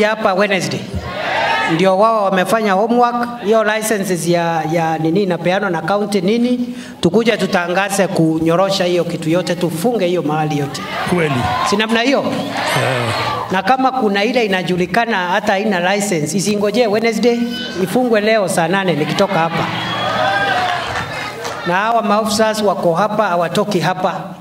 hapa Wednesday. Ndio wao wamefanya homework, hiyo licenses ya nini inapeanwa na county nini, tukuja tutangaze kunyorosha hiyo kitu yote, tufunge hiyo mahali yote. Kweli. Si namna hiyo? Na kama kuna ile inajulikana hata haina license, isingoje Wednesday, ifungwe leo saa 8 nikitoka hapa. Na hawa maofisa wako hapa, hawatoki hapa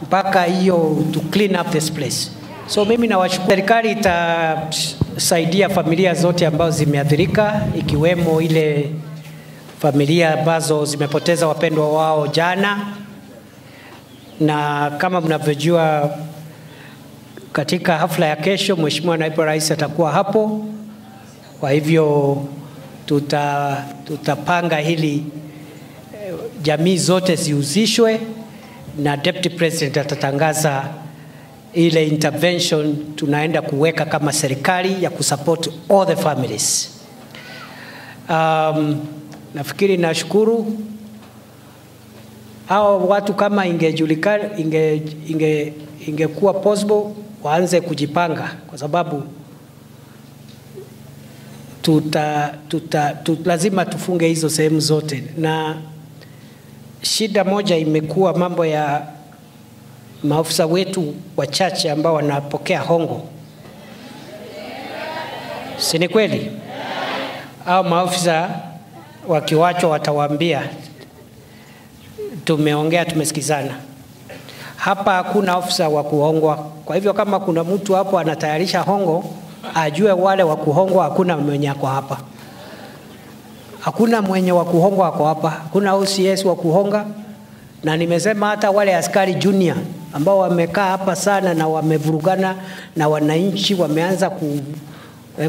mpaka hiyo to clean up this place. So mimi nawashukuru. Serikali itasaidia familia zote ambazo zimeathirika, ikiwemo ile familia ambazo zimepoteza wapendwa wao jana. Na kama mnavyojua, katika hafla ya kesho Mheshimiwa Naibu Rais atakuwa hapo. Kwa hivyo tutapanga hili jamii zote zihusishwe, na Deputy President atatangaza ile intervention tunaenda kuweka kama serikali ya kusupport all the families. Nafikiri nashukuru hao watu, kama ingejulikana ingekuwa possible waanze kujipanga, kwa sababu lazima tufunge hizo sehemu zote. Na shida moja imekuwa mambo ya maafisa wetu wachache ambao wanapokea hongo. Si ni kweli? Au maafisa wakiwachwa watawaambia tumeongea, tumesikizana. Hapa hakuna ofisa wa kuhongwa. Kwa hivyo kama kuna mtu hapo anatayarisha hongo, ajue wale wa kuhongwa hakuna mwenye ako hapa. Hakuna mwenye wa kuhongwa ako hapa. Hakuna OCS wa kuhonga. Na nimesema hata wale askari junior ambao wamekaa hapa sana na wamevurugana na wananchi, wameanza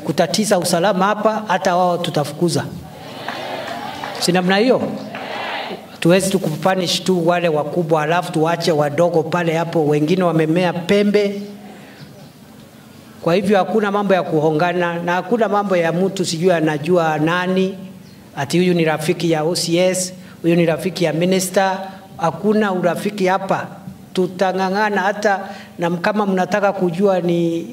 kutatiza usalama hapa, hata wao tutafukuza. Si namna hiyo? Tuwezi tukupanish tu wale wakubwa alafu tuache wadogo pale hapo, wengine wamemea pembe. Kwa hivyo hakuna mambo ya kuhongana, na hakuna mambo ya mtu sijui anajua nani, ati huyu ni rafiki ya OCS, huyu ni rafiki ya minister. Hakuna urafiki hapa. Tutangangana hata, na kama mnataka kujua ni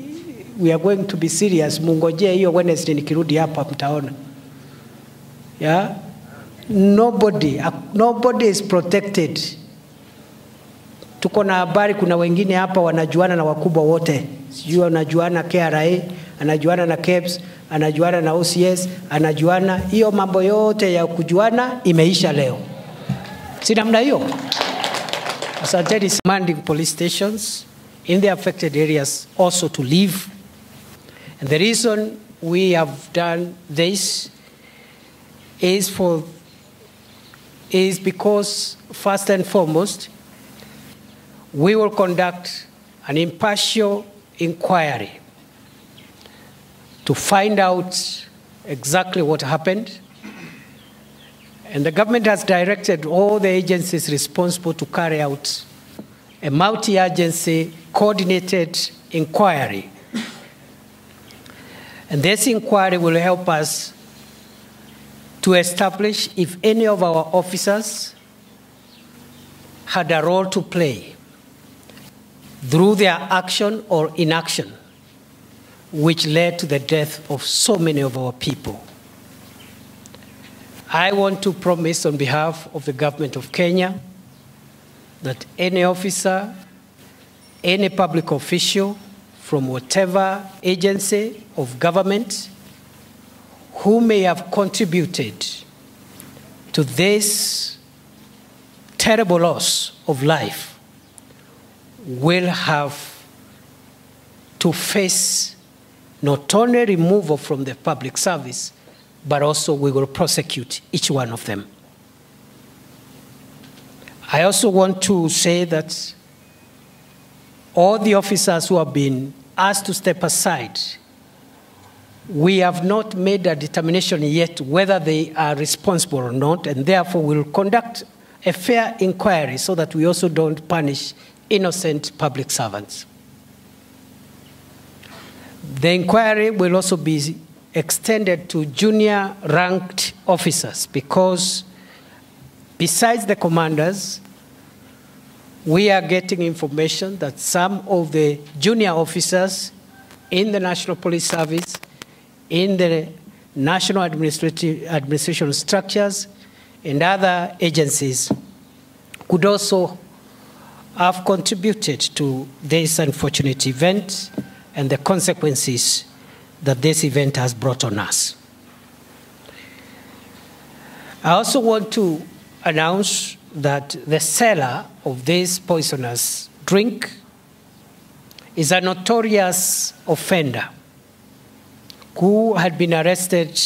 we are going to be serious, mungoje hiyo Wednesday nikirudi hapa mtaona. Yeah? Nobody is protected. Tuko na habari kuna wengine hapa wanajuana na wakubwa wote. Sijui anajuana KRA, anajuana na KEBS, anajuana na OCS, anajuana. Hiyo mambo yote ya kujuana imeisha leo. Si namna hiyo? Asanteni. Commanding police stations in the affected areas also to leave. And the reason we have done this is because, first and foremost, we will conduct an impartial inquiry to find out exactly what happened. And the government has directed all the agencies responsible to carry out a multi-agency coordinated inquiry. And this inquiry will help us to establish if any of our officers had a role to play through their action or inaction, which led to the death of so many of our people. I want to promise on behalf of the government of Kenya that any officer, any public official from whatever agency of government who may have contributed to this terrible loss of life will have to face not only removal from the public service, but also we will prosecute each one of them. I also want to say that all the officers who have been asked to step aside, we have not made a determination yet whether they are responsible or not, and therefore we will conduct a fair inquiry so that we also don't punish innocent public servants. The inquiry will also be extended to junior ranked officers, because besides the commanders, we are getting information that some of the junior officers in the National Police Service, in the national administration structures, and other agencies could also have contributed to this unfortunate event and the consequences that this event has brought on us. I also want to announce that the seller of this poisonous drink is a notorious offender who had been arrested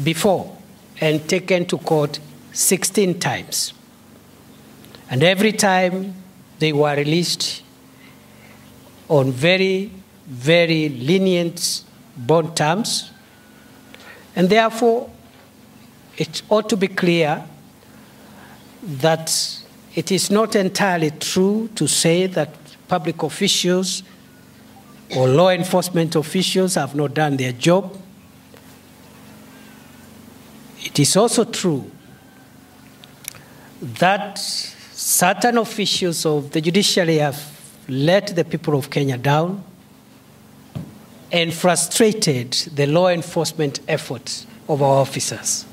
before and taken to court 16 times. And every time they were released on very, very lenient bond terms. And therefore, it ought to be clear that it is not entirely true to say that public officials or law enforcement officials have not done their job. It is also true that certain officials of the judiciary have let the people of Kenya down and frustrated the law enforcement efforts of our officers.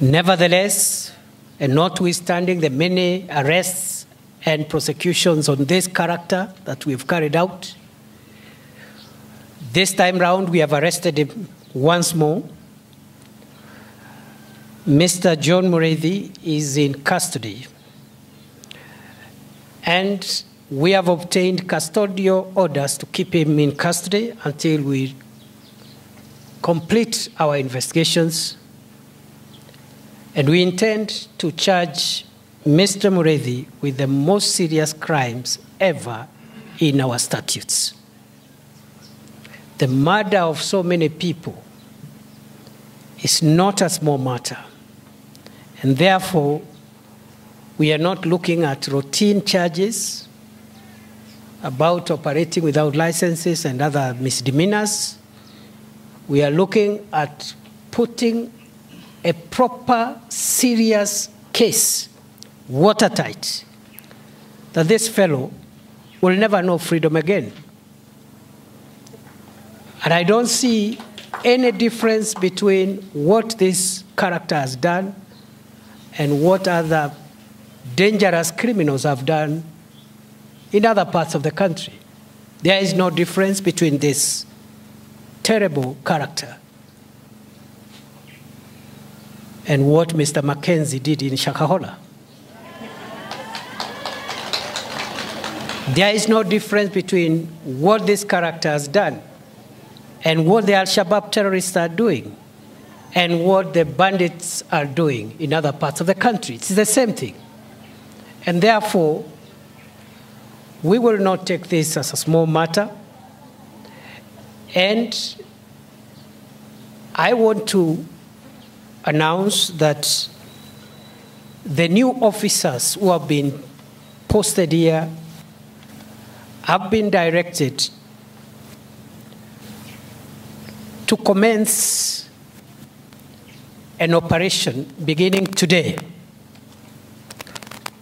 Nevertheless, and notwithstanding the many arrests and prosecutions on this character that we've carried out, this time round we have arrested him once more. Mr. John Mureithi is in custody, and we have obtained custodial orders to keep him in custody until we complete our investigations. And we intend to charge Mr. Mureithi with the most serious crimes ever in our statutes. The murder of so many people is not a small matter. And therefore, we are not looking at routine charges about operating without licenses and other misdemeanors. We are looking at putting a proper, serious case, watertight, that this fellow will never know freedom again. And I don't see any difference between what this character has done and what other dangerous criminals have done in other parts of the country. There is no difference between this terrible character and what Mr. Mackenzie did in Shakahola. There is no difference between what this character has done and what the Al-Shabaab terrorists are doing and what the bandits are doing in other parts of the country. It's the same thing. And therefore, we will not take this as a small matter. And I want to announce that the new officers who have been posted here have been directed to commence an operation beginning today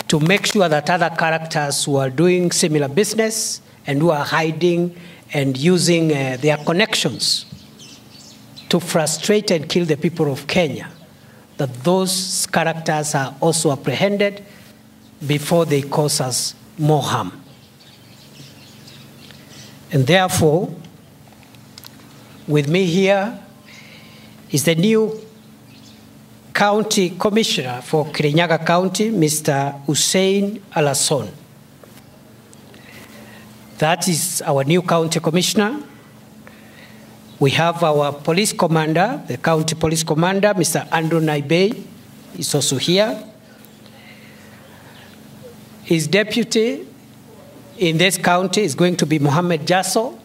to make sure that other characters who are doing similar business and who are hiding and using their connections to frustrate and kill the people of Kenya, that those characters are also apprehended before they cause us more harm. And therefore, with me here is the new County Commissioner for Kirinyaga County, Mr. Hussein Alasson. That is our new County Commissioner. We have our police commander, the county police commander, Mr. Andrew Naibei, is also here. His deputy in this county is going to be Mohammed Jasso.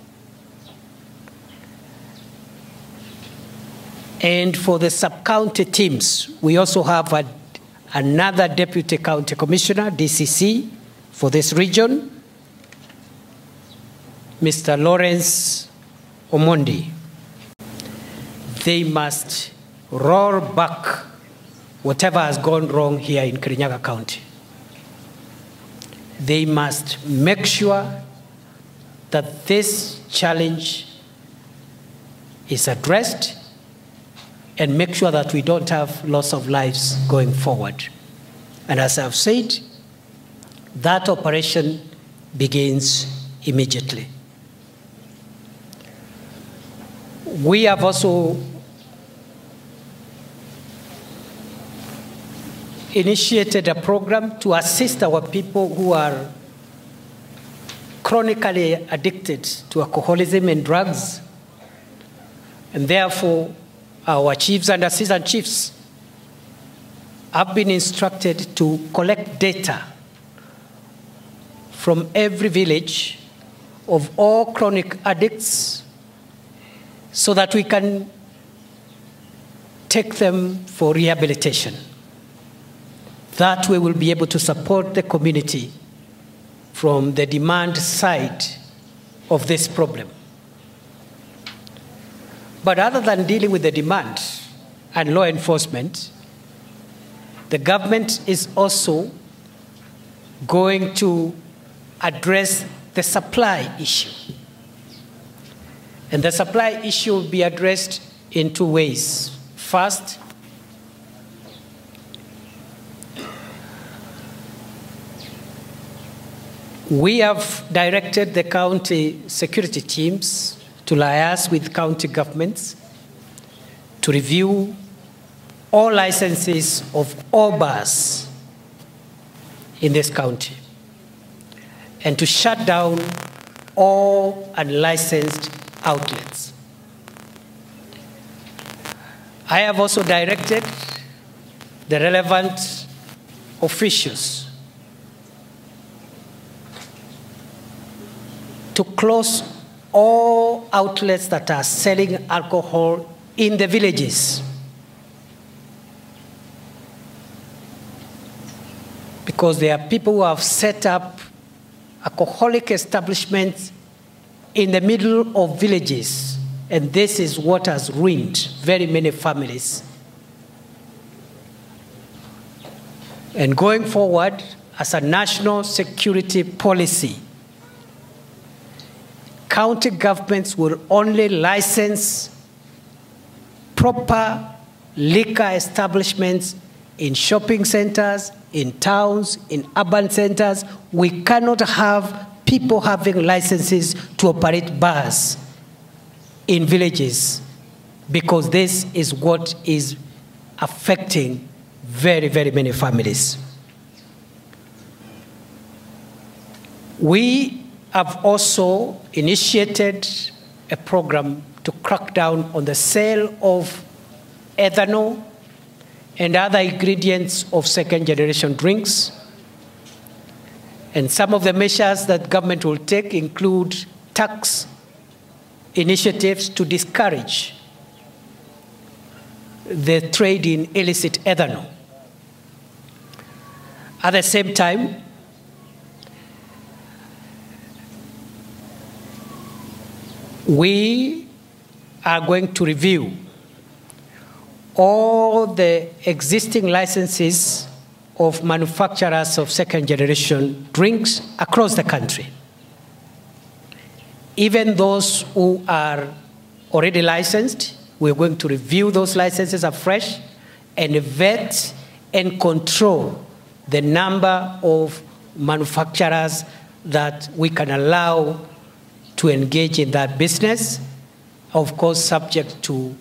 And for the sub-county teams, we also have another deputy county commissioner, DCC, for this region, Mr. Lawrence Omondi. They must roll back whatever has gone wrong here in Kirinyaga County. They must make sure that this challenge is addressed and make sure that we don't have loss of lives going forward. And as I've said, that operation begins immediately. We have also initiated a program to assist our people who are chronically addicted to alcoholism and drugs. And therefore, our chiefs and assistant chiefs have been instructed to collect data from every village of all chronic addicts so that we can take them for rehabilitation. That way we'll be able to support the community from the demand side of this problem. But other than dealing with the demand and law enforcement, the government is also going to address the supply issue. And the supply issue will be addressed in two ways. First, we have directed the county security teams to liaise with county governments to review all licenses of all bars in this county and to shut down all unlicensed outlets. I have also directed the relevant officials to close all outlets that are selling alcohol in the villages. Because there are people who have set up alcoholic establishments in the middle of villages, and this is what has ruined very many families. And going forward, as a national security policy, county governments will only license proper liquor establishments in shopping centers, in towns, in urban centers. We cannot have people having licenses to operate bars in villages because this is what is affecting very, very many families. We have also initiated a program to crack down on the sale of ethanol and other ingredients of second-generation drinks. And some of the measures that government will take include tax initiatives to discourage the trade in illicit ethanol. At the same time, we are going to review all the existing licenses of manufacturers of second-generation drinks across the country. Even those who are already licensed, we're going to review those licenses afresh and vet and control the number of manufacturers that we can allow to engage in that business, of course, subject to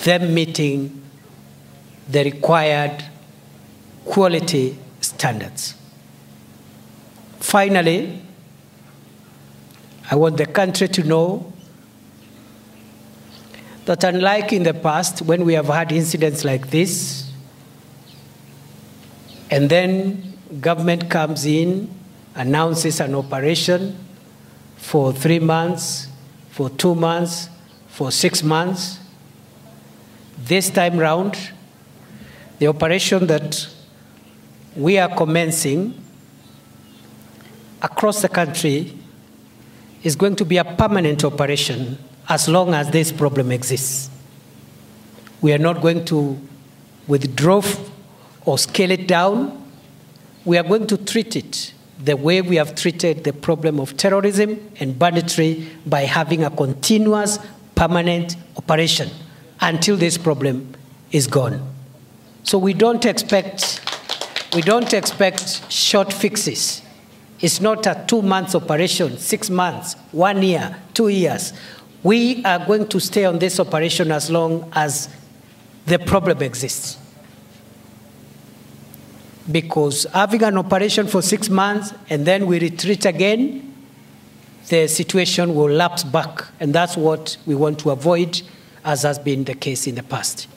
them meeting the required quality standards. Finally, I want the country to know that unlike in the past, when we have had incidents like this, and then government comes in, announces an operation for 3 months, for 2 months, for 6 months. This time round, the operation that we are commencing across the country is going to be a permanent operation as long as this problem exists. We are not going to withdraw or scale it down. We are going to treat it the way we have treated the problem of terrorism and banditry by having a continuous, permanent operation until this problem is gone. So we don't expect short fixes. It's not a 2 months operation, 6 months, 1 year, 2 years. We are going to stay on this operation as long as the problem exists. Because having an operation for 6 months and then we retreat again, the situation will lapse back. And that's what we want to avoid, as has been the case in the past.